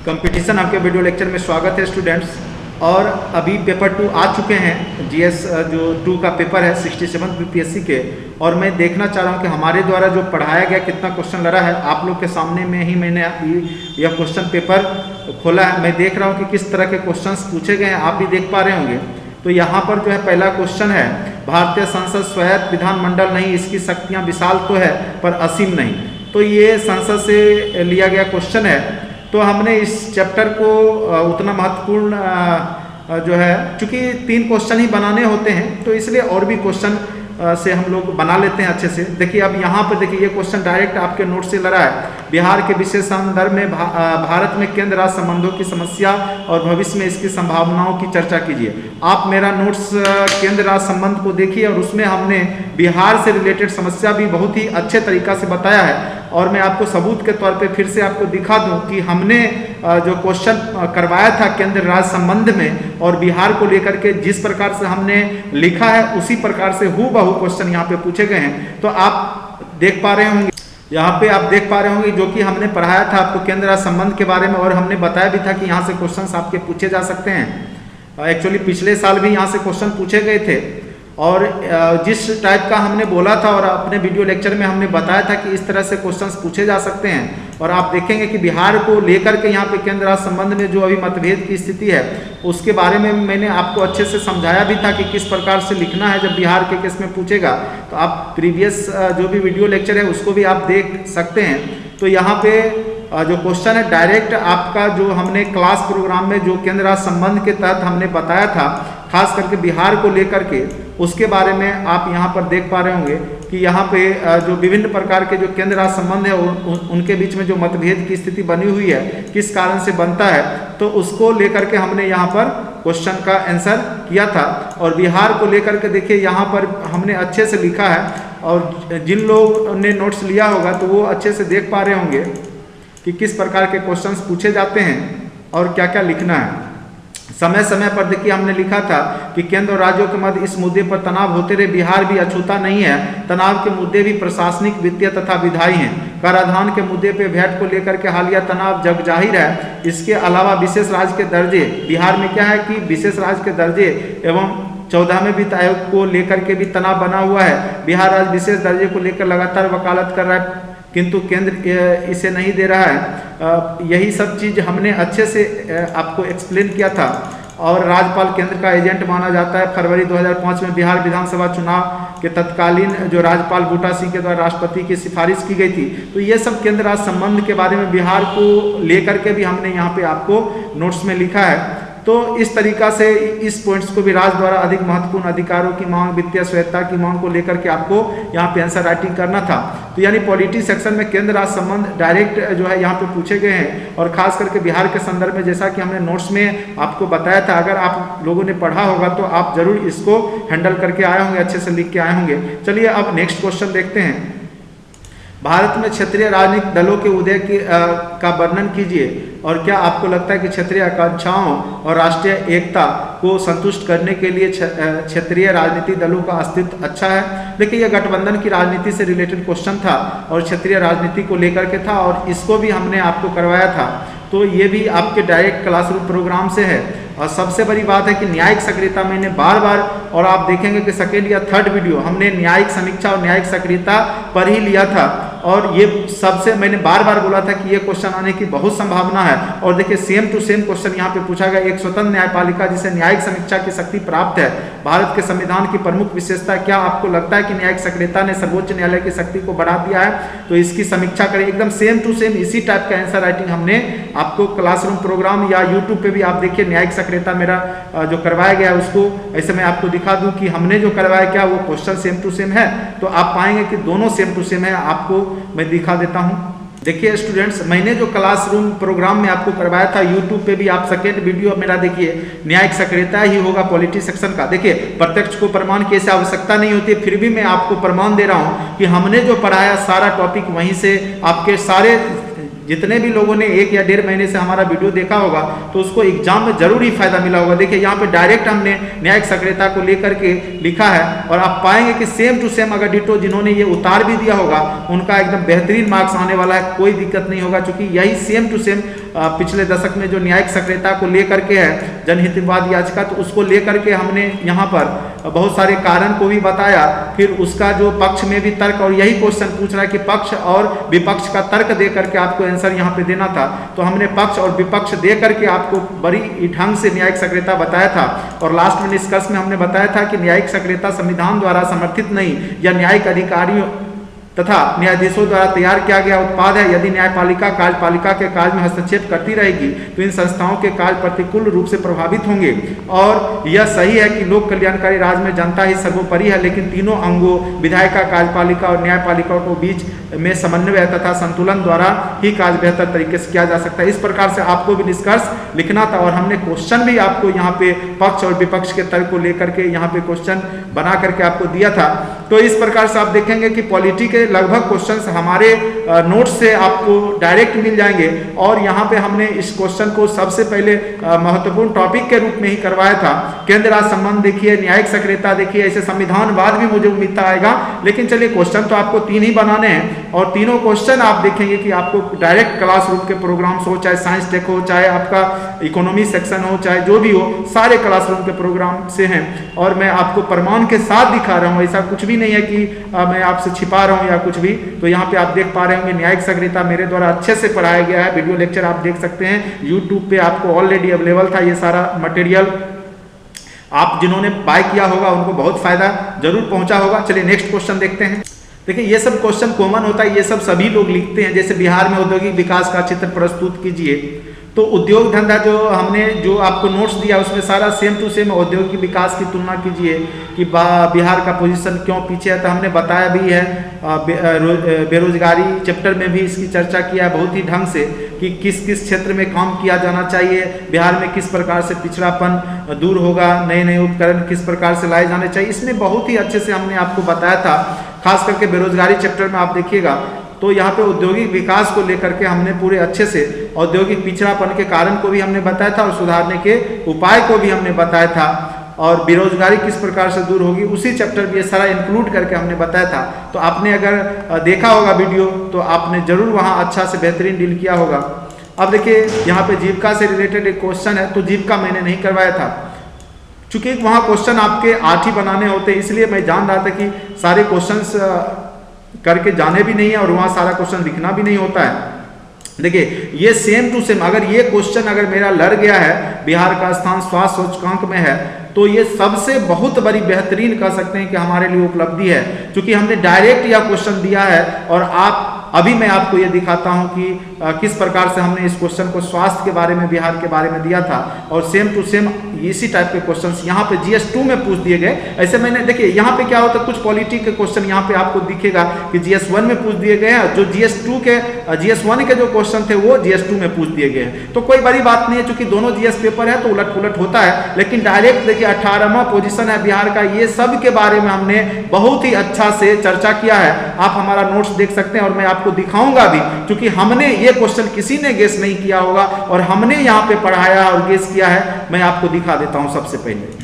Competition आपके video lecture में स्वागत है स्टूडेंट्स। और अभी पेपर 2 आ चुके हैं, जीएस जो 2 का पेपर है 67 बीपीएससी के। और मैं देखना चाह रहा हूं कि हमारे द्वारा जो पढ़ाया गया कितना क्वेश्चन लड़ा है। आप लोग के सामने में ही मैंने यह क्वेश्चन पेपर खोला है। मैं देख रहा हूं कि किस तरह के क्वेश्चंस पूछे गए हैं, आप भी देख पा रहे होंगे। तो यहाँ पर जो है पहला क्वेश्चन है, भारतीय संसद स्वायत्त विधानमंडल नहीं, इसकी शक्तियाँ विशाल तो है पर असीम नहीं। तो ये संसद से लिया गया क्वेश्चन है। तो हमने इस चैप्टर को उतना महत्वपूर्ण जो है, चूँकि 3 क्वेश्चन ही बनाने होते हैं तो इसलिए और भी क्वेश्चन से हम लोग बना लेते हैं अच्छे से। देखिए अब यहाँ पर देखिए ये क्वेश्चन डायरेक्ट आपके नोट से लड़ा है। बिहार के विशेष संदर्भ में भारत में केंद्र राज्य संबंधों की समस्या और भविष्य में इसकी संभावनाओं की चर्चा कीजिए। आप मेरा नोट्स केंद्र राज्य संबंध को देखिए और उसमें हमने बिहार से रिलेटेड समस्या भी बहुत ही अच्छे तरीका से बताया है। और मैं आपको सबूत के तौर पे फिर से आपको दिखा दूं कि हमने जो क्वेश्चन करवाया था केंद्र राज्य संबंध में और बिहार को लेकर के जिस प्रकार से हमने लिखा है उसी प्रकार से हूबहू क्वेश्चन यहाँ पे पूछे गए हैं। तो आप देख पा रहे होंगे, यहाँ पे आप देख पा रहे होंगे जो कि हमने पढ़ाया था आपको केंद्र राज्य संबंध के बारे में। और हमने बताया भी था कि यहाँ से क्वेश्चन आपके पूछे जा सकते हैं। एक्चुअली पिछले साल भी यहाँ से क्वेश्चन पूछे गए थे। और जिस टाइप का हमने बोला था और अपने वीडियो लेक्चर में हमने बताया था कि इस तरह से क्वेश्चंस पूछे जा सकते हैं। और आप देखेंगे कि बिहार को लेकर के यहाँ पे केंद्र राज्य संबंध में जो अभी मतभेद की स्थिति है उसके बारे में मैंने आपको अच्छे से समझाया भी था कि किस प्रकार से लिखना है जब बिहार के केस में पूछेगा। तो आप प्रीवियस जो भी वीडियो लेक्चर है उसको भी आप देख सकते हैं। तो यहाँ पे जो क्वेश्चन है डायरेक्ट आपका जो हमने क्लास प्रोग्राम में जो केंद्र राज्य संबंध के तहत हमने बताया था, खास करके बिहार को लेकर के, उसके बारे में आप यहाँ पर देख पा रहे होंगे कि यहाँ पे जो विभिन्न प्रकार के जो केंद्र राज्य संबंध है उनके बीच में जो मतभेद की स्थिति बनी हुई है, किस कारण से बनता है, तो उसको लेकर के हमने यहाँ पर क्वेश्चन का आंसर किया था। और बिहार को लेकर के देखिए यहाँ पर हमने अच्छे से लिखा है। और जिन लोगों ने नोट्स लिया होगा तो वो अच्छे से देख पा रहे होंगे कि किस प्रकार के क्वेश्चंस पूछे जाते हैं और क्या क्या लिखना है। समय समय पर देखिए हमने लिखा था कि केंद्र और राज्यों के मध्य इस मुद्दे पर तनाव होते रहे, बिहार भी अछूता नहीं है। तनाव के मुद्दे भी प्रशासनिक, वित्तीय तथा विधायी हैं। कराधान के मुद्दे पे वैट को लेकर के हालिया तनाव जग जाहिर है। इसके अलावा विशेष राज्य के दर्जे, बिहार में क्या है कि विशेष राज्य के दर्जे एवं 14वें वित्त आयोग को लेकर के भी तनाव बना हुआ है। बिहार राज्य विशेष दर्जे को लेकर लगातार वकालत कर रहा है किंतु केंद्र इसे नहीं दे रहा है। यही सब चीज़ हमने अच्छे से आपको एक्सप्लेन किया था। और राज्यपाल केंद्र का एजेंट माना जाता है। फरवरी 2005 में बिहार विधानसभा चुनाव के तत्कालीन जो राज्यपाल बूटा सिंह के द्वारा राष्ट्रपति की सिफारिश की गई थी। तो ये सब केंद्र राज्य संबंध के बारे में बिहार को लेकर के भी हमने यहाँ पे आपको नोट्स में लिखा है। तो इस तरीका से इस पॉइंट्स को भी राज्य द्वारा अधिक महत्वपूर्ण अधिकारों की मांग, वित्तीय स्वायत्तता की मांग को लेकर के आपको यहाँ पे आंसर राइटिंग करना था। तो यानी पॉलिटी सेक्शन में केंद्र राज्य संबंध डायरेक्ट जो है यहाँ पे पूछे गए हैं। और खास करके बिहार के संदर्भ में जैसा कि हमने नोट्स में आपको बताया था, अगर आप लोगों ने पढ़ा होगा तो आप जरूर इसको हैंडल करके आए होंगे, अच्छे से लिख के आए होंगे। चलिए अब नेक्स्ट क्वेश्चन देखते हैं। भारत में क्षेत्रीय राजनीतिक दलों के उदय का वर्णन कीजिए और क्या आपको लगता है कि क्षेत्रीय आकांक्षाओं और राष्ट्रीय एकता को संतुष्ट करने के लिए क्षेत्रीय राजनीतिक दलों का अस्तित्व अच्छा है। देखिए यह गठबंधन की राजनीति से रिलेटेड क्वेश्चन था और क्षेत्रीय राजनीति को लेकर के था और इसको भी हमने आपको करवाया था। तो ये भी आपके डायरेक्ट क्लासरूम प्रोग्राम से है। और सबसे बड़ी बात है कि न्यायिक सक्रियता मैंने बार बार, और आप देखेंगे कि सेकेंड या थर्ड वीडियो हमने न्यायिक समीक्षा और न्यायिक सक्रियता पर ही लिया था। और ये सबसे मैंने बार बार बोला था कि ये क्वेश्चन आने की बहुत संभावना है। और देखिए सेम टू सेम क्वेश्चन यहाँ पे पूछा गया। एक स्वतंत्र न्यायपालिका जिसे न्यायिक समीक्षा की शक्ति प्राप्त है, भारत के संविधान की प्रमुख विशेषता। क्या आपको लगता है कि न्यायिक सक्रियता ने सर्वोच्च न्यायालय की शक्ति को बढ़ा दिया है? तो इसकी समीक्षा करें। एकदम सेम टू सेम इसी टाइप का आंसर राइटिंग हमने आपको क्लासरूम प्रोग्राम या यूट्यूब पे भी आप देखिए न्यायिक सक्रियता मेरा जो करवाया गया उसको ऐसे मैं आपको दिखा दूं कि हमने जो करवाया क्या वो क्वेश्चन सेम टू सेम है। तो आप पाएंगे कि दोनों सेम टू सेम है। आपको मैं दिखा देता हूं। देखिए स्टूडेंट्स, मैंने जो क्लासरूम प्रोग्राम में आपको करवाया था यूट्यूब पे भी आप सेकेंड वीडियो मेरा देखिए, न्यायिक सक्रियता ही होगा पॉलिटी सेक्शन का। देखिए प्रत्यक्ष को प्रमाण की ऐसी आवश्यकता नहीं होती, फिर भी मैं आपको प्रमाण दे रहा हूं कि हमने जो पढ़ाया सारा टॉपिक वहीं से आपके सारे जितने भी लोगों ने 1 या 1.5 महीने से हमारा वीडियो देखा होगा तो उसको एग्जाम में जरूर ही फायदा मिला होगा। देखिए यहाँ पे डायरेक्ट हमने न्यायिक सक्रियता को लेकर के लिखा है और आप पाएंगे कि सेम टू सेम अगर डिटो जिन्होंने ये उतार भी दिया होगा उनका एकदम बेहतरीन मार्क्स आने वाला है, कोई दिक्कत नहीं होगा, क्योंकि यही सेम टू सेम पिछले दशक में जो न्यायिक सक्रियता को लेकर के है जनहितवाद याचिका, तो उसको लेकर के हमने यहाँ पर बहुत सारे कारण को भी बताया। फिर उसका जो पक्ष में भी तर्क, और यही क्वेश्चन पूछ रहा है कि पक्ष और विपक्ष का तर्क दे करके आपको आंसर यहाँ पे देना था, तो हमने पक्ष और विपक्ष दे करके आपको बड़ी ढंग से न्यायिक सक्रियता बताया था। और लास्ट में निष्कर्ष में हमने बताया था कि न्यायिक सक्रियता संविधान द्वारा समर्थित नहीं या न्यायिक अधिकारियों तथा न्यायाधीशों द्वारा तैयार किया गया उत्पाद है। यदि न्यायपालिका कार्यपालिका के कार्य में हस्तक्षेप करती रहेगी तो इन संस्थाओं के कार्य प्रतिकूल रूप से प्रभावित होंगे। और यह सही है कि लोक कल्याणकारी राज में जनता ही सर्वोपरि है, लेकिन तीनों अंगों विधायिका, कार्यपालिका और न्यायपालिका को बीच में समन्वय तथा संतुलन द्वारा ही कार्य बेहतर तरीके से किया जा सकता है। इस प्रकार से आपको भी निष्कर्ष लिखना था और हमने क्वेश्चन भी आपको यहाँ पे पक्ष और विपक्ष के तर्क को लेकर के यहाँ पे क्वेश्चन बना करके आपको दिया था। तो इस प्रकार से आप देखेंगे कि पॉलिटी के लगभग क्वेश्चंस हमारे नोट्स से आपको डायरेक्ट मिल जाएंगे। और यहाँ पे हमने इस क्वेश्चन को सबसे पहले महत्वपूर्ण टॉपिक के रूप में ही करवाया था। केंद्र राज्य संबंध देखिए, न्यायिक सक्रियता देखिए, ऐसे संविधानवाद भी मुझे उम्मीद था आएगा, लेकिन चलिए क्वेश्चन तो आपको 3 ही बनाने हैं और तीनों क्वेश्चन आप देखेंगे कि आपको डायरेक्ट क्लासरूम के प्रोग्राम्स हो, चाहे साइंस टेक हो, चाहे आपका इकोनॉमी सेक्शन हो, चाहे जो भी हो, सारे क्लासरूम के प्रोग्राम से हैं। और मैं आपको प्रमाण के साथ दिखा रहा हूँ, ऐसा कुछ भी नहीं है कि मैं आपसे छिपा रहा हूँ या कुछ भी। तो यहाँ पे आप देख पा रहे होंगे न्यायिक सक्रियता मेरे द्वारा अच्छे से पढ़ाया गया है। वीडियो लेक्चर आप देख सकते हैं, यूट्यूब पे आपको ऑलरेडी अवेलेबल था ये सारा मटेरियल। आप जिन्होंने बाय किया होगा उनको बहुत फायदा जरूर पहुंचा होगा। चलिए नेक्स्ट क्वेश्चन देखते हैं। देखिए ये सब क्वेश्चन कॉमन होता है, ये सब सभी लोग लिखते हैं। जैसे बिहार में औद्योगिक विकास का चित्र प्रस्तुत कीजिए, तो उद्योग धंधा जो हमने जो आपको नोट्स दिया उसमें सारा सेम टू सेम औद्योगिक विकास की तुलना कीजिए कि बिहार का पोजीशन क्यों पीछे है। तो हमने बताया भी है, बेरोजगारी चैप्टर में भी इसकी चर्चा किया है बहुत ही ढंग से कि किस किस क्षेत्र में काम किया जाना चाहिए, बिहार में किस प्रकार से पिछड़ापन दूर होगा, नए नए उपकरण किस प्रकार से लाए जाने चाहिए, इसमें बहुत ही अच्छे से हमने आपको बताया था। खास करके बेरोजगारी चैप्टर में आप देखिएगा तो यहाँ पे औद्योगिक विकास को लेकर के हमने पूरे अच्छे से औद्योगिक पिछड़ापन के कारण को भी हमने बताया था और सुधारने के उपाय को भी हमने बताया था। और बेरोजगारी किस प्रकार से दूर होगी उसी चैप्टर में ये सारा इंक्लूड करके हमने बताया था। तो आपने अगर देखा होगा वीडियो तो आपने जरूर वहाँ अच्छा से बेहतरीन डील किया होगा। अब देखिए यहाँ पे जीविका से रिलेटेड एक क्वेश्चन है, तो जीविका मैंने नहीं करवाया था चूंकि वहाँ क्वेश्चन आपके 8 ही बनाने होते, इसलिए मैं जान रहा था कि सारे क्वेश्चंस करके जाने भी नहीं है और वहाँ सारा क्वेश्चन लिखना भी नहीं होता है। देखिए ये सेम टू सेम अगर ये क्वेश्चन अगर मेरा लड़ गया है, बिहार का स्थान स्वास्थ्य सूचकांक में है, तो ये सबसे बहुत बड़ी बेहतरीन कह सकते हैं कि हमारे लिए उपलब्धि है, क्योंकि हमने डायरेक्ट यह क्वेश्चन दिया है। और अभी मैं आपको ये दिखाता हूं कि किस प्रकार से हमने इस क्वेश्चन को स्वास्थ्य के बारे में, बिहार के बारे में दिया था और सेम टू सेम इसी टाइप के क्वेश्चंस यहाँ पे GS2 में पूछ दिए गए। ऐसे मैंने देखिए यहाँ पे क्या होता है, कुछ पॉलिटी के क्वेश्चन यहाँ पे आपको दिखेगा कि GS1 में पूछ दिए गए हैं, जो GS1 के जो क्वेश्चन थे वो GS2 में पूछ दिए गए हैं। तो कोई बड़ी बात नहीं है, क्योंकि दोनों GS पेपर है तो उलट पुलट होता है। लेकिन डायरेक्ट देखिए 18वां पोजीशन है बिहार का, ये सब के बारे में हमने बहुत ही अच्छा से चर्चा किया है। आप हमारा नोट्स देख सकते हैं और मैं आपको दिखाऊंगा भी, क्योंकि हमने ये क्वेश्चन किसी ने गेस नहीं किया होगा और हमने यहाँ पे पढ़ाया और गेस किया है। मैं आपको दिखा देता हूँ। सबसे पहले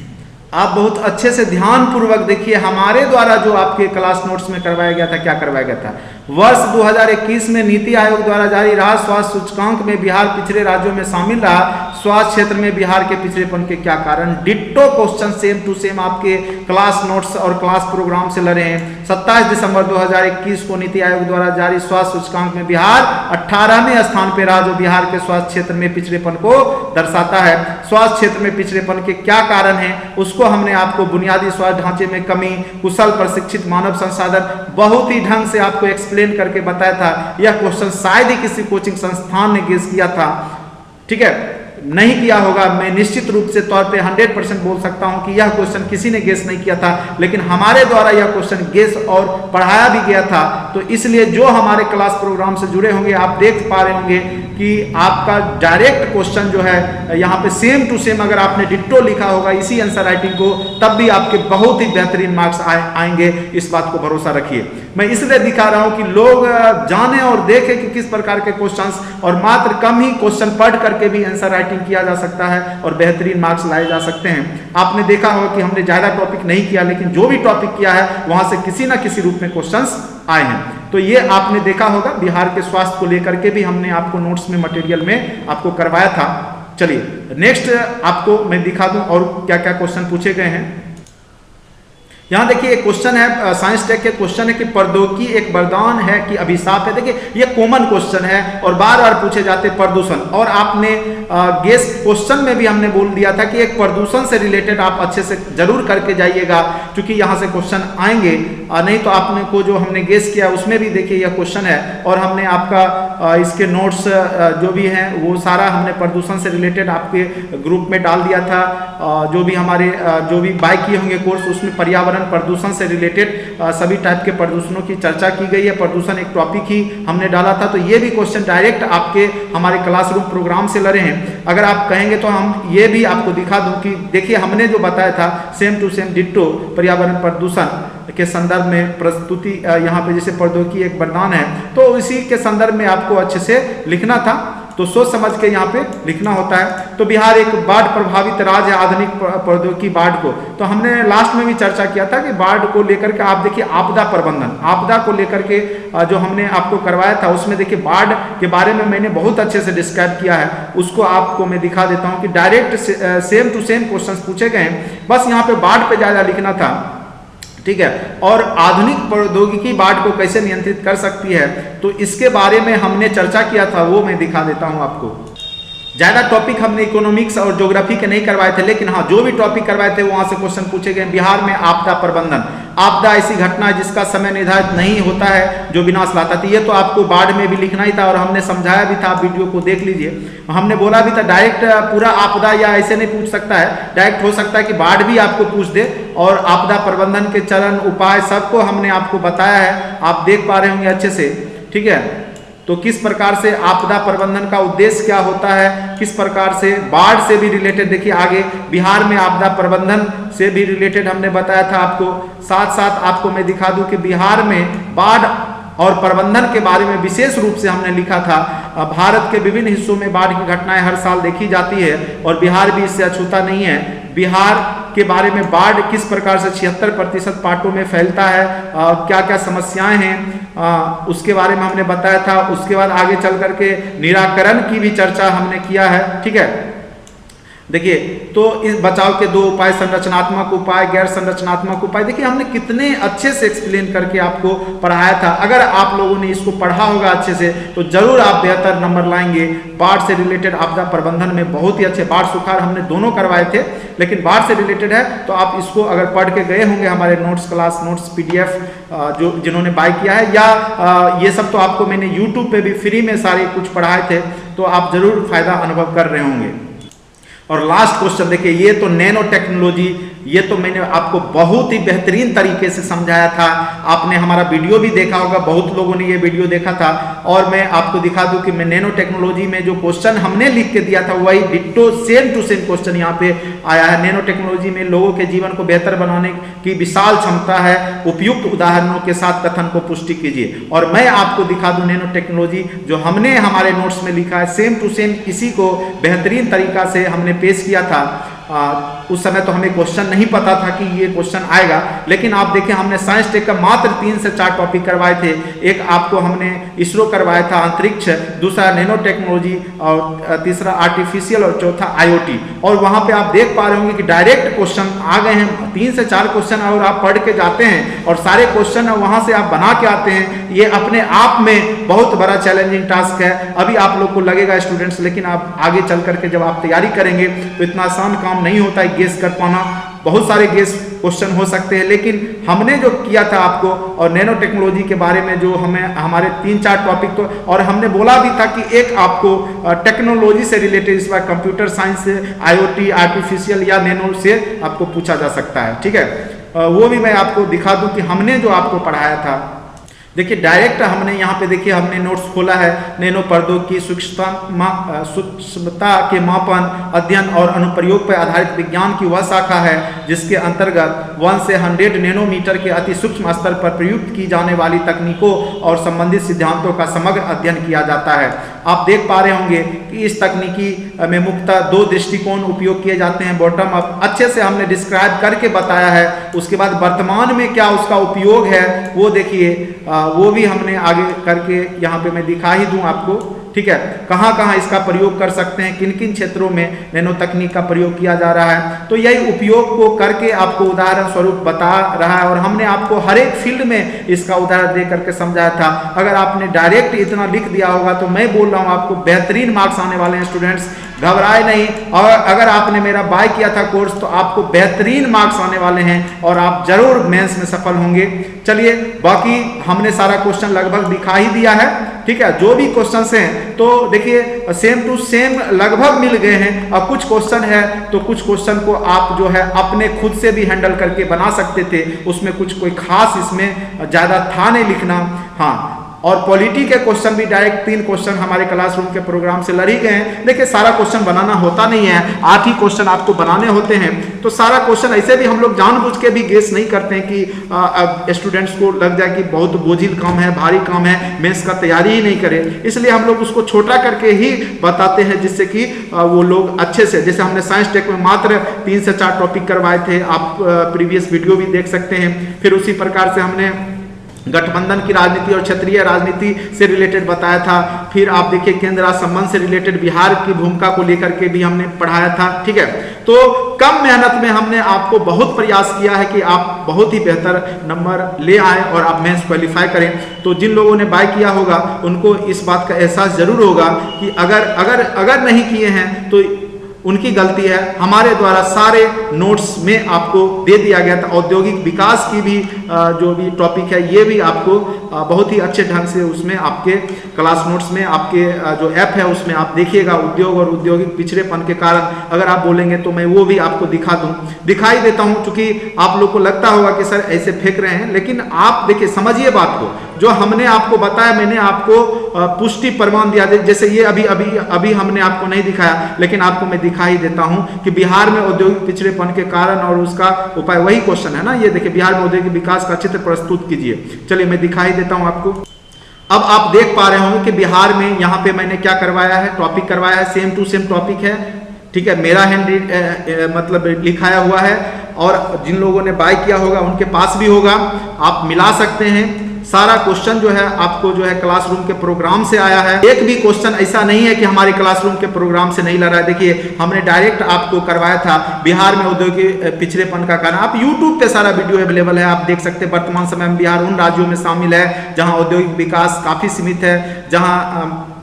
आप बहुत अच्छे से ध्यान पूर्वक देखिए, हमारे द्वारा जो आपके क्लास नोट्स में करवाया गया था, क्या करवाया गया था। वर्ष 2021 में नीति आयोग द्वारा जारी रहा स्वास्थ्य सूचकांक में बिहार पिछड़े राज्यों में शामिल रहा। स्वास्थ्य क्षेत्र में बिहार के पिछड़ेपन के क्या कारण। Ditto question same to same आपके क्लास नोट्स और क्लास प्रोग्राम से लड़े हैं। 27 दिसंबर 2021 को नीति आयोग द्वारा जारी स्वास्थ्य सूचकांक में बिहार 18वें स्थान पर रहा, जो बिहार के स्वास्थ्य क्षेत्र में पिछड़ेपन को दर्शाता है। स्वास्थ्य क्षेत्र में पिछड़ेपन के क्या कारण है उसको हमने आपको बुनियादी स्वास्थ्य ढांचे में कमी, कुशल प्रशिक्षित मानव संसाधन बहुत ही ढंग से आपको एक्सप्लेन करके बताया था। यह क्वेश्चन शायद ही किसी कोचिंग संस्थान ने गेस किया था, ठीक है, नहीं किया होगा। मैं निश्चित रूप से तौर पे 100% बोल सकता हूं कि यह क्वेश्चन किसी ने गेस नहीं किया था, लेकिन हमारे द्वारा यह क्वेश्चन गेस और पढ़ाया भी गया था। तो इसलिए जो हमारे क्लास प्रोग्राम से जुड़े होंगे आप देख पा रहे होंगे कि आपका डायरेक्ट क्वेश्चन जो है यहाँ पे सेम टू सेम अगर आपने डिट्टो लिखा होगा इसी आंसर राइटिंग को, तब भी आपके बहुत ही बेहतरीन मार्क्स आएंगे, इस बात को भरोसा रखिए। मैं इसलिए दिखा रहा हूं कि लोग जाने और देखें कि किस प्रकार के क्वेश्चंस, और मात्र कम ही क्वेश्चन पढ़ करके भी आंसर राइटिंग किया जा सकता है और बेहतरीन मार्क्स लाए जा सकते हैं। आपने देखा होगा कि हमने ज्यादा टॉपिक नहीं किया, लेकिन जो भी टॉपिक किया है वहां से किसी ना किसी रूप में क्वेश्चंस आए हैं। तो ये आपने देखा होगा, बिहार के स्वास्थ्य को लेकर के भी हमने आपको नोट्स में मटेरियल में आपको करवाया था। चलिए नेक्स्ट आपको मैं दिखा दूं और क्या क्या क्वेश्चन पूछे गए हैं। यहाँ देखिए एक क्वेश्चन है, साइंस टेक के क्वेश्चन है कि प्रौद्योगिकी एक वरदान है कि अभिशाप है। देखिए ये कॉमन क्वेश्चन है और बार बार पूछे जाते प्रदूषण, और आपने गेस क्वेश्चन में भी हमने बोल दिया था कि एक प्रदूषण से रिलेटेड आप अच्छे से जरूर करके जाइएगा, क्योंकि यहाँ से क्वेश्चन आएंगे। नहीं तो आपने को जो हमने गेस किया उसमें भी देखिए यह क्वेश्चन है, और हमने आपका इसके नोट्स जो भी हैं वो सारा हमने प्रदूषण से रिलेटेड आपके ग्रुप में डाल दिया था। जो भी हमारे जो भी बाय किए होंगे कोर्स, उसमें पर्यावरण प्रदूषण से रिलेटेड सभी टाइप के प्रदूषणों की चर्चा की गई है। प्रदूषण एक टॉपिक ही हमने डाला था। तो ये भी क्वेश्चन डायरेक्ट आपके हमारे क्लासरूम प्रोग्राम से लड़े हैं। अगर आप कहेंगे तो हम ये भी आपको दिखा दूं कि देखिए हमने जो बताया था सेम टू सेम डिट्टो पर्यावरण प्रदूषण के संदर्भ में प्रस्तुति यहाँ पे जैसे प्रौद्योगिकी एक वरदान है, तो इसी के संदर्भ में आपको अच्छे से लिखना था। तो सोच समझ के यहाँ पे लिखना होता है। तो बिहार एक बाढ़ प्रभावित राज्य है आधुनिक प्रौद्योगिकी बाढ़ को, तो हमने लास्ट में भी चर्चा किया था कि बाढ़ को लेकर के आप देखिए आपदा प्रबंधन, आपदा को लेकर के जो हमने आपको करवाया था उसमें देखिए बाढ़ के बारे में मैंने बहुत अच्छे से डिस्क्राइब किया है। उसको आपको मैं दिखा देता हूँ कि direct same to same question पूछे गए हैं, बस यहाँ पे बाढ़ पे ज़्यादा लिखना था, ठीक है। और आधुनिक प्रौद्योगिकी बाढ़ को कैसे नियंत्रित कर सकती है, तो इसके बारे में हमने चर्चा किया था, वो मैं दिखा देता हूं आपको। ज़्यादा टॉपिक हमने इकोनॉमिक्स और ज्योग्राफी के नहीं करवाए थे, लेकिन हाँ जो भी टॉपिक करवाए थे वहां से क्वेश्चन पूछे गए। बिहार में आपदा प्रबंधन, आपदा ऐसी घटना है जिसका समय निर्धारित नहीं होता है जो विनाश लाता था। ये तो आपको बाढ़ में भी लिखना ही था और हमने समझाया भी था, आप वीडियो को देख लीजिए। हमने बोला भी था डायरेक्ट पूरा आपदा या ऐसे नहीं पूछ सकता है, डायरेक्ट हो सकता है कि बाढ़ भी आपको पूछ दे। और आपदा प्रबंधन के चरण उपाय सबको हमने आपको बताया है, आप देख पा रहे होंगे अच्छे से, ठीक है। तो किस प्रकार से आपदा प्रबंधन का उद्देश्य क्या होता है, किस प्रकार से बाढ़ से भी रिलेटेड देखिए आगे बिहार में आपदा प्रबंधन से भी रिलेटेड हमने बताया था आपको। साथ साथ आपको मैं दिखा दूं कि बिहार में बाढ़ और प्रबंधन के बारे में विशेष रूप से हमने लिखा था। भारत के विभिन्न हिस्सों में बाढ़ की घटनाएं हर साल देखी जाती है और बिहार भी इससे अछूता नहीं है। बिहार के बारे में बाढ़ किस प्रकार से 76% पार्टों में फैलता है, क्या क्या समस्याएं हैं, उसके बारे में हमने बताया था। उसके बाद आगे चल करके निराकरण की भी चर्चा हमने किया है, ठीक है। देखिए तो इस बचाव के दो उपाय, संरचनात्मक उपाय, गैर संरचनात्मक उपाय, देखिए हमने कितने अच्छे से एक्सप्लेन करके आपको पढ़ाया था। अगर आप लोगों ने इसको पढ़ा होगा अच्छे से तो जरूर आप बेहतर नंबर लाएंगे। बाढ़ से रिलेटेड आपदा प्रबंधन में बहुत ही अच्छे, बाढ़ सुखाड़ हमने दोनों करवाए थे, लेकिन बाढ़ से रिलेटेड है तो आप इसको अगर पढ़ के गए होंगे हमारे नोट्स क्लास नोट्स PDF जो जिन्होंने बाय किया है, या ये सब तो आपको मैंने YouTube पे भी फ्री में सारे कुछ पढ़ाए थे, तो आप जरूर फायदा अनुभव कर रहे होंगे। और लास्ट क्वेश्चन देखिए, ये तो नैनो टेक्नोलॉजी, ये तो मैंने आपको बहुत ही बेहतरीन तरीके से समझाया था। आपने हमारा वीडियो भी देखा होगा, बहुत लोगों ने ये वीडियो देखा था। और मैं आपको दिखा दूं कि मैं नैनो टेक्नोलॉजी में जो क्वेश्चन हमने लिख के दिया था वही ditto same to same question यहाँ पे आया है। नैनो टेक्नोलॉजी में लोगों के जीवन को बेहतर बनाने की विशाल क्षमता है, उपयुक्त उदाहरणों के साथ कथन को पुष्टि कीजिए। और मैं आपको दिखा दूं नैनो टेक्नोलॉजी जो हमने हमारे नोट्स में लिखा है, सेम टू सेम इसी को बेहतरीन तरीका से हमने पेश किया था। उस समय तो हमें क्वेश्चन नहीं पता था कि ये क्वेश्चन आएगा, लेकिन आप देखें हमने साइंस टेक का मात्र 3 से 4 टॉपिक करवाए थे। एक आपको हमने इसरो करवाया था अंतरिक्ष, दूसरा नैनो टेक्नोलॉजी, और तीसरा आर्टिफिशियल, और चौथा IoT। और वहां पे आप देख पा रहे होंगे कि डायरेक्ट क्वेश्चन आ गए हैं, 3 से 4 क्वेश्चन, और आप पढ़ के जाते हैं और सारे क्वेश्चन वहां से आप बना के आते हैं। ये अपने आप में बहुत बड़ा चैलेंजिंग टास्क है। अभी आप लोग को लगेगा स्टूडेंट्स, लेकिन आप आगे चल करके जब आप तैयारी करेंगे तो इतना आसान काम नहीं होता है गेस कर पाना। बहुत सारे गेस क्वेश्चन हो सकते हैं, लेकिन हमने जो किया था आपको, और नैनो टेक्नोलॉजी के बारे में जो हमें हमारे 3-4 टॉपिक तो, और हमने बोला भी था कि एक आपको टेक्नोलॉजी से रिलेटेड इस बार कंप्यूटर साइंस से, IoT, आर्टिफिशियल या नैनो से आपको पूछा जा सकता है, ठीक है। वो भी मैं आपको दिखा दूं कि हमने जो आपको पढ़ाया था। देखिए डायरेक्ट हमने यहाँ पे देखिए हमने नोट्स खोला है। नैनो प्रौद्योगिकी सूक्ष्मता के मापन, अध्ययन और अनुप्रयोग पर आधारित विज्ञान की वह शाखा है जिसके अंतर्गत 1 से 100 नैनोमीटर के अति सूक्ष्म स्तर पर प्रयुक्त की जाने वाली तकनीकों और संबंधित सिद्धांतों का समग्र अध्ययन किया जाता है। आप देख पा रहे होंगे कि इस तकनीकी में मुख्यतः 2 दृष्टिकोण उपयोग किए जाते हैं। बॉटम अप अच्छे से हमने डिस्क्राइब करके बताया है, उसके बाद वर्तमान में क्या उसका उपयोग है वो देखिए, वो भी हमने आगे करके यहाँ पे मैं दिखा ही दूँ आपको, ठीक है, कहाँ कहाँ इसका प्रयोग कर सकते हैं, किन किन क्षेत्रों में नैनो तकनीक का प्रयोग किया जा रहा है। तो यही उपयोग को करके आपको उदाहरण स्वरूप बता रहा है और हमने आपको हर एक फील्ड में इसका उदाहरण दे करके समझाया था। अगर आपने डायरेक्ट इतना लिख दिया होगा तो मैं बोल रहा हूँ आपको बेहतरीन मार्क्स आने वाले हैं स्टूडेंट्स, घबराए नहीं। और अगर आपने मेरा बाय किया था कोर्स तो आपको बेहतरीन मार्क्स आने वाले हैं और आप जरूर मेंस में सफल होंगे। चलिए, बाकी हमने सारा क्वेश्चन लगभग दिखा ही दिया है, ठीक है। जो भी क्वेश्चंस हैं तो देखिए सेम टू सेम लगभग मिल गए हैं, और कुछ क्वेश्चन है तो कुछ क्वेश्चन को आप जो है अपने खुद से भी हैंडल करके बना सकते थे, उसमें कुछ कोई खास इसमें ज्यादा था नहीं लिखना। हाँ, और पॉलिटी के क्वेश्चन भी डायरेक्ट 3 क्वेश्चन हमारे क्लासरूम के प्रोग्राम से लड़ ही गए हैं। देखिए सारा क्वेश्चन बनाना होता नहीं है, 8 ही क्वेश्चन आपको बनाने होते हैं, तो सारा क्वेश्चन ऐसे भी हम लोग जानबूझ के भी गेस नहीं करते हैं कि स्टूडेंट्स को लग जाए कि बहुत बोझिल काम है, भारी काम है, मेंस का तैयारी ही नहीं करे, इसलिए हम लोग उसको छोटा करके ही बताते हैं जिससे कि वो लोग अच्छे से, जैसे हमने साइंस टेक में मात्र 3 से 4 टॉपिक करवाए थे, आप प्रीवियस वीडियो भी देख सकते हैं। फिर उसी प्रकार से हमने गठबंधन की राजनीति और क्षेत्रीय राजनीति से रिलेटेड बताया था। फिर आप देखिए केंद्र राज्य संबंध से रिलेटेड बिहार की भूमिका को लेकर के भी हमने पढ़ाया था, ठीक है। तो कम मेहनत में हमने आपको बहुत प्रयास किया है कि आप बहुत ही बेहतर नंबर ले आए और आप मेंस क्वालिफाई करें। तो जिन लोगों ने बाय किया होगा उनको इस बात का एहसास जरूर होगा कि अगर नहीं किए हैं तो उनकी गलती है। हमारे द्वारा सारे नोट्स में आपको दे दिया गया था। औद्योगिक विकास की भी जो भी टॉपिक है ये भी आपको बहुत ही अच्छे ढंग से उसमें आपके क्लास नोट्स में आपके जो ऐप है उसमें आप देखिएगा। उद्योग और औद्योगिक पिछड़ेपन के कारण अगर आप बोलेंगे तो मैं वो भी आपको दिखाई देता हूँ, क्योंकि आप लोग को लगता होगा कि सर ऐसे फेंक रहे हैं, लेकिन आप देखिए समझिए बात को। जो हमने आपको बताया, मैंने आपको पुष्टि प्रमाण दिया, जैसे ये अभी हमने आपको नहीं दिखाया, लेकिन आपको मैं दिखा ही देता हूं कि बिहार में औद्योगिक पिछड़ेपन के कारण और उसका उपाय, वही क्वेश्चन है ना ये। देखिए बिहार में औद्योगिक विकास का चित्र प्रस्तुत कीजिए। चलिए मैं दिखाई देता हूं आपको। अब आप देख पा रहे होंगे कि बिहार में यहाँ पे मैंने क्या करवाया है, टॉपिक करवाया है, सेम टू सेम टॉपिक है, ठीक है। मेरा हैंड मतलब लिखाया हुआ है और जिन लोगों ने बाय किया होगा उनके पास भी होगा, आप मिला सकते हैं। सारा क्वेश्चन जो है आपको जो है क्लासरूम के प्रोग्राम से आया है। एक भी क्वेश्चन ऐसा नहीं है कि हमारे क्लासरूम के प्रोग्राम से नहीं ला रहा है। देखिए हमने डायरेक्ट आपको करवाया था बिहार में औद्योगिक पिछड़ेपन का कारण। आप यूट्यूब पे सारा वीडियो अवेलेबल है, आप देख सकते हैं। वर्तमान समय में बिहार उन राज्यों में शामिल है जहां औद्योगिक विकास काफी सीमित है, जहां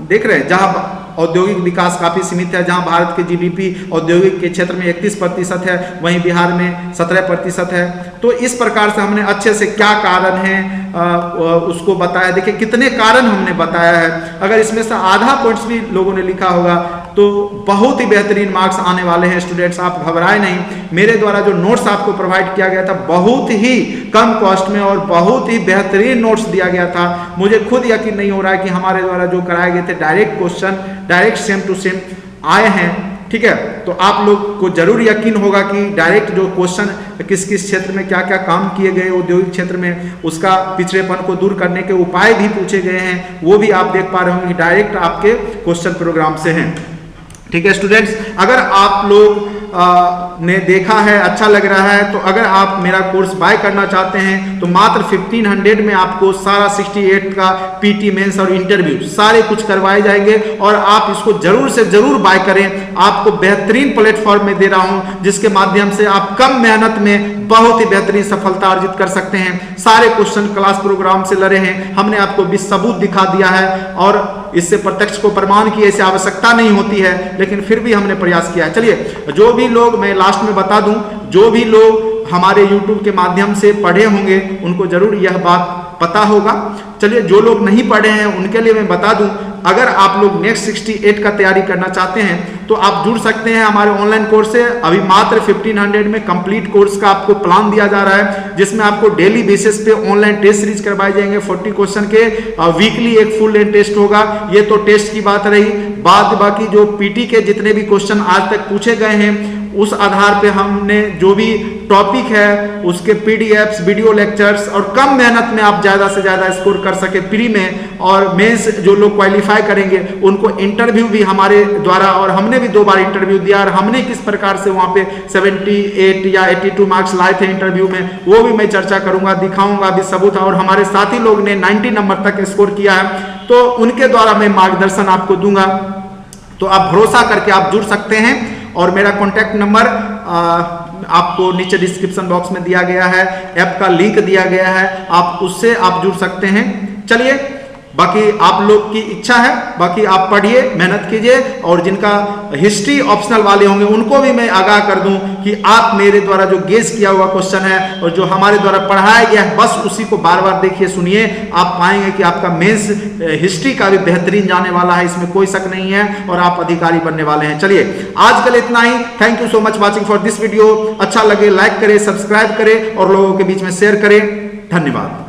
देख रहे हैं जहां औद्योगिक विकास काफी सीमित है, जहां भारत के जीडीपी औद्योगिक के क्षेत्र में 31% है, वहीं बिहार में 17% है। तो इस प्रकार से हमने अच्छे से क्या कारण है उसको बताया। देखिए कितने कारण हमने बताया है। अगर इसमें से आधा पॉइंट्स भी लोगों ने लिखा होगा तो बहुत ही बेहतरीन मार्क्स आने वाले हैं स्टूडेंट्स, आप घबराए नहीं। मेरे द्वारा जो नोट्स आपको प्रोवाइड किया गया था बहुत ही कम कॉस्ट में और बहुत ही बेहतरीन नोट्स दिया गया था। मुझे खुद यकीन नहीं हो रहा है कि हमारे द्वारा जो कराए गए थे direct question direct same to same आए हैं, ठीक है। तो आप लोग को जरूर यकीन होगा कि डायरेक्ट जो क्वेश्चन किस किस क्षेत्र में क्या क्या काम किए गए औद्योगिक क्षेत्र में, उसका पिछड़ेपन को दूर करने के उपाय भी पूछे गए हैं, वो भी आप देख पा रहे होंगे कि डायरेक्ट आपके क्वेश्चन प्रोग्राम से हैं, ठीक है स्टूडेंट्स। अगर आप लोग ने देखा है, अच्छा लग रहा है, तो अगर आप मेरा कोर्स बाय करना चाहते हैं तो मात्र 1500 में आपको सारा 68 का पीटी मेंस और इंटरव्यू सारे कुछ करवाए जाएंगे और आप इसको जरूर से जरूर बाय करें। आपको बेहतरीन प्लेटफॉर्म में दे रहा हूं जिसके माध्यम से आप कम मेहनत में बहुत ही बेहतरीन सफलता अर्जित कर सकते हैं। सारे क्वेश्चन क्लास प्रोग्राम से लड़े हैं, हमने आपको भी सबूत दिखा दिया है और इससे प्रत्यक्ष को प्रमाण की ऐसी आवश्यकता नहीं होती है, लेकिन फिर भी हमने प्रयास किया है। चलिए जो भी लोग, मैं लास्ट में बता दूं, जो भी लोग हमारे YouTube के माध्यम से पढ़े होंगे उनको जरूर यह बात पता होगा। चलिए जो लोग नहीं पढ़े हैं उनके लिए मैं बता दूं, अगर आप लोग नेक्स्ट 68 का तैयारी करना चाहते हैं तो आप जुड़ सकते हैं हमारे ऑनलाइन कोर्स से। अभी मात्र 1500 में कंप्लीट कोर्स का आपको प्लान दिया जा रहा है, जिसमें आपको डेली बेसिस पे ऑनलाइन टेस्ट सीरीज करवाए जाएंगे 40 क्वेश्चन के। वीकली एक फुल लेंथ टेस्ट होगा। ये तो टेस्ट की बात रही, बाकी जो पीटी के जितने भी क्वेश्चन आज तक पूछे गए हैं उस आधार पे हमने जो भी टॉपिक है उसके पीडीएफ्स, वीडियो लेक्चर्स, और कम मेहनत में आप ज़्यादा से ज़्यादा स्कोर कर सके प्री में, और मेंस जो लोग क्वालिफाई करेंगे उनको इंटरव्यू भी हमारे द्वारा, और हमने भी 2 बार इंटरव्यू दिया, और हमने किस प्रकार से वहाँ पे 78 या 82 मार्क्स लाए थे इंटरव्यू में, वो भी मैं चर्चा करूँगा, दिखाऊँगा भी सबूत। और हमारे साथी लोग ने 90 नंबर तक स्कोर किया है, तो उनके द्वारा मैं मार्गदर्शन आपको दूंगा। तो आप भरोसा करके आप जुड़ सकते हैं, और मेरा कॉन्टैक्ट नंबर आपको नीचे डिस्क्रिप्शन बॉक्स में दिया गया है, ऐप का लिंक दिया गया है, आप उससे आप जुड़ सकते हैं। चलिए, बाकी आप लोग की इच्छा है, बाकी आप पढ़िए, मेहनत कीजिए, और जिनका हिस्ट्री ऑप्शनल वाले होंगे उनको भी मैं आगाह कर दूं कि आप मेरे द्वारा जो गेस किया हुआ क्वेश्चन है और जो हमारे द्वारा पढ़ाया गया है, बस उसी को बार बार देखिए, सुनिए, आप पाएंगे कि आपका मेंस हिस्ट्री का भी बेहतरीन जाने वाला है, इसमें कोई शक नहीं है, और आप अधिकारी बनने वाले हैं। चलिए, आज के लिए इतना ही। Thank you so much watching for this video. अच्छा लगे लाइक करें, सब्सक्राइब करें, और लोगों के बीच में शेयर करें। धन्यवाद।